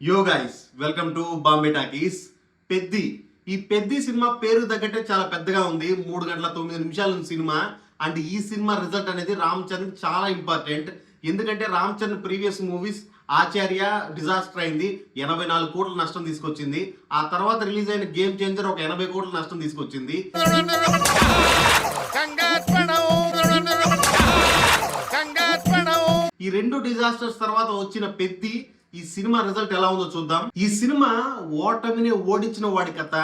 యో guys welcome to Bombay talkies. Peddi ఈ Peddi cinema పేరు తగ్గట్టే చాలా పెద్దగా ఉంది. 3 గంటల 9 నిమిషాల సినిమా. అండ్ ఈ సినిమా రిజల్ట్ అనేది రామ్ చరణ్ చాలా ఇంపార్టెంట్. ఎందుకంటే రామ్ చరణ్ ప్రీవియస్ మూవీస్ ఆచార్య డిజాస్టర్ అయింది, 84 కోట్ల నష్టం తీసుకొచ్చింది. ఆ తర్వాత రిలీజ్ అయిన గేమ్ చేంజర్ ఒక 80 కోట్ల నష్టం తీసుకొచ్చింది. ఈ రెండు డిజాస్టర్స్ తర్వాత వచ్చిన పెద్ది ఈ సినిమా రిజల్ట్ ఎలా ఉందో చూద్దాం. ఈ సినిమా ఓటమిని ఓడించిన వాడి కథ,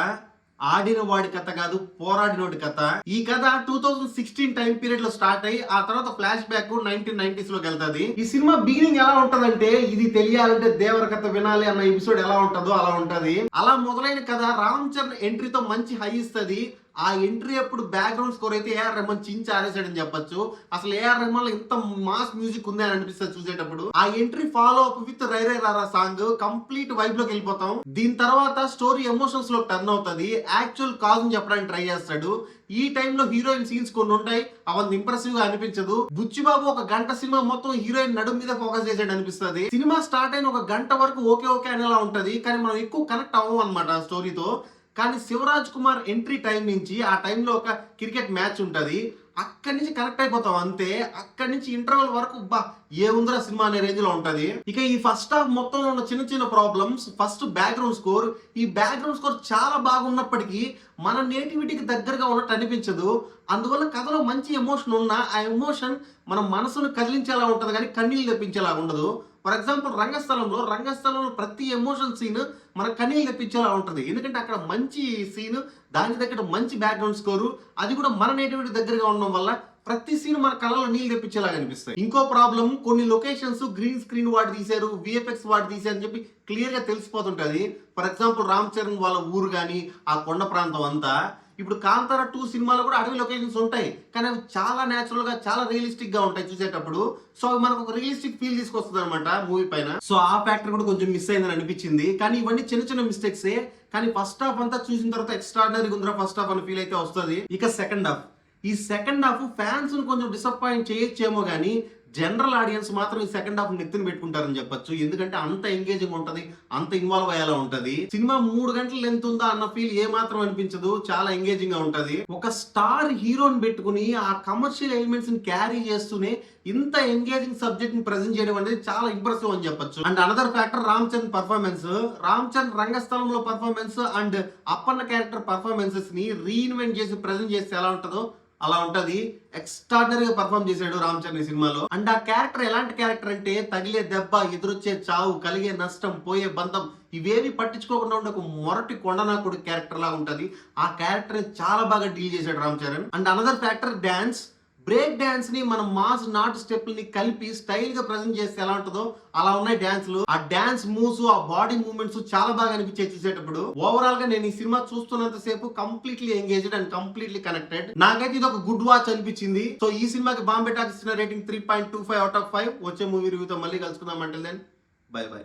ఆడిన వాడి కథ కాదు, పోరాడినోడి కథ. ఈ కథ 2016 టైం పీరియడ్ లో స్టార్ట్ అయ్యి ఆ తర్వాత ఫ్లాష్ బ్యాక్ 1990s లోకి వెళ్తాది. ఈ సినిమా బిగినింగ్ ఎలా ఉంటదంటే, ఇది తెలియాలంటే దేవర కథ వినాలి అన్న ఎపిసోడ్ ఎలా ఉంటుందో అలా ఉంటది. అలా మొదలైన కథ రామ్ చరణ్ ఎంట్రీతో మంచి హై ఇస్తుంది. ఆ ఎంట్రీ అప్పుడు బ్యాక్గ్రౌండ్ స్కోర్ అయితే ఏఆర్ రెహమాన్ చించి ఆరేసాడని చెప్పొచ్చు. అసలు ఏఆర్ రెహమాన్ లో ఇంత మాస్ మ్యూజిక్ ఉంది అని అనిపిస్తుంది చూసేటప్పుడు. ఆ ఎంట్రీ ఫాలో అప్ విత్ రై రై రారా సాంగ్ కంప్లీట్ వైబ్ లోకి వెళ్ళిపోతాం. దీని తర్వాత స్టోరీ ఎమోషన్స్ లో టర్న్ అవుతుంది. యాక్చువల్ కాజ్ చెప్పడానికి ట్రై చేస్తాడు. ఈ టైంలో హీరోయిన్ సీన్స్ కొన్ని ఉంటాయి, అవంత ఇంప్రెసివ్ గా అనిపించదు. బుచ్చిబాబు ఒక గంట సినిమా మొత్తం హీరోయిన్ నడుము మీద ఫోకస్ చేసాడు అనిపిస్తుంది. సినిమా స్టార్ట్ అయిన ఒక గంట వరకు ఓకే ఓకే అనేలా ఉంటది, కానీ మనం ఎక్కువ కనెక్ట్ అవ్వం అనమాట స్టోరీతో. కానీ శివరాజ్ కుమార్ ఎంట్రీ టైం నుంచి ఆ టైంలో ఒక క్రికెట్ మ్యాచ్ ఉంటుంది, అక్కడి నుంచి కనెక్ట్ అయిపోతాం అంతే. అక్కడి నుంచి ఇంటర్వెల్ వరకు బా ఏముందిరా సినిమా అనే రేంజ్ లో ఉంటది. ఇక ఈ ఫస్ట్ హాఫ్ మొత్తంలో ఉన్న చిన్న చిన్న ప్రాబ్లమ్స్. First background score. ఈ బ్యాక్గ్రౌండ్ స్కోర్ చాలా బాగున్నప్పటికీ మన నేటివిటీకి దగ్గరగా ఉన్నట్టు అనిపించదు. అందువల్ల కథలో మంచి ఎమోషన్ ఉన్నా ఆ ఎమోషన్ మన మనసును కదిలించేలా ఉంటది కానీ కన్నీళ్ళు తెప్పించేలా ఉండదు. ఫర్ ఎగ్జాంపుల్ రంగస్థలంలో ప్రతి ఎమోషన్ సీన్ మన కన్నీళ్ళు తెప్పించేలా ఉంటుంది. ఎందుకంటే అక్కడ మంచి సీన్, దాని దగ్గర మంచి బ్యాక్గ్రౌండ్ స్కోరు, అది కూడా మన నేటివిటీ దగ్గరగా ఉండడం వల్ల ప్రతి సీన్ మన కళ్ళలో నీళ్ళు తెప్పించేలా కనిపిస్తాయి. ఇంకో ప్రాబ్లం, కొన్ని లొకేషన్స్ గ్రీన్ స్క్రీన్ వాడి తీశారు, విఎఫ్ఎక్స్ వాడి తీశారు అని చెప్పి క్లియర్ గా తెలిసిపోతుంటది. ఫర్ ఎగ్జాంపుల్ రామ్ చరణ్ వాళ్ళ ఊరు కానీ ఆ కొండ ప్రాంతం అంతా. ఇప్పుడు కాంతార 2 సినిమాలో కూడా అడవి లొకేషన్స్ ఉంటాయి, కానీ అవి చాలా న్యాచురల్ గా చాలా రియలిస్టిక్ గా ఉంటాయి చూసేటప్పుడు. సో అవి మనకు ఒక రియలిస్టిక్ ఫీల్ తీసుకొస్తుంది అనమాట మూవీ పైన. సో ఆ ఫ్యాక్టర్ కూడా కొంచెం మిస్ అయిందని అనిపించింది. కానీ ఇవన్నీ చిన్న చిన్న మిస్టేక్సే. కానీ ఫస్ట్ హాఫ్ అంతా చూసిన తర్వాత ఎక్స్ట్రాడినరీ ఉందిరా ఫస్ట్ హాఫ్ అని ఫీల్ అయితే వస్తుంది. ఇక సెకండ్ హాఫ్, ఈ సెకండ్ హాఫ్ ఫ్యాన్స్ కొంచెం డిసప్పాయింట్ చేయొచ్చేమో కానీ జనరల్ ఆడియన్స్ మాత్రం ఈ సెకండ్ హాఫ్ నెత్తిన పెట్టుకుంటారని చెప్పొచ్చు. ఎందుకంటే అంత ఎంగేజింగ్ ఉంటది, అంత ఇన్వాల్వ్ అయ్యేలా ఉంటది. సినిమా 3 గంటలు లెంత్ ఉందా అన్న ఫీల్ ఏ మాత్రం అనిపించదు, చాలా ఎంగేజింగ్ గా ఉంటది. ఒక స్టార్ హీరోని పెట్టుకుని ఆ కమర్షియల్ ఎలిమెంట్స్ ని క్యారీ చేస్తూనే ఇంత ఎంగేజింగ్ సబ్జెక్ట్ ని ప్రెజెంట్ చేయడం అనేది చాలా ఇంప్రెసివ్ అని చెప్పొచ్చు. And another factor Ram Charan performance. Ram Charan రంగస్థలంలో performance and Appanna character performances ని రీఇన్వెంట్ చేసి ప్రెజెంట్ చేస్తే ఎలా ఉంటుందో అలా ఉంటది. ఎక్స్ట్రాడినరీగా పర్ఫార్మ్ చేశాడు రామ్ చరణ్ ఈ సినిమాలో. అండ్ ఆ క్యారెక్టర్ ఎలాంటి క్యారెక్టర్ అంటే, తగిలే దెబ్బ, ఎదురొచ్చే చావు, కలిగే నష్టం, పోయే బంధం ఇవేవి పట్టించుకోకుండా ఉండే ఒక మొరటి కొండనాకుడు క్యారెక్టర్ లాగా ఉంటది. ఆ క్యారెక్టర్ చాలా బాగా డీల్ చేశాడు Ram Charan. And another factor dance. Break dance ని మనం మాస్ నాట్ స్టెప్ ని కలిపి స్టైల్ గా ప్రెజెంట్ చేస్తే ఎలా ఉంటుందో అలా ఉన్నాయి డాన్స్లు. ఆ డాన్స్ మూవ్స్, ఆ బాడీ మూవ్మెంట్స్ చాలా బాగా అనిపించాయి చూసేటప్పుడు. ఓవరాల్ గా నేను ఈ సినిమా చూస్తున్నంత సేపు completely engaged and completely connected. నాకైతే ఇది ఒక గుడ్ వాచ్ అనిపించింది. సో ఈ సినిమాకి బాంబే టాకీస్ ఇచ్చిన రేటింగ్ 3.25 out of 5. వచ్చే మూవీ రివ్యూతో మళ్ళీ కలుసుకుందాం. Until then bye by.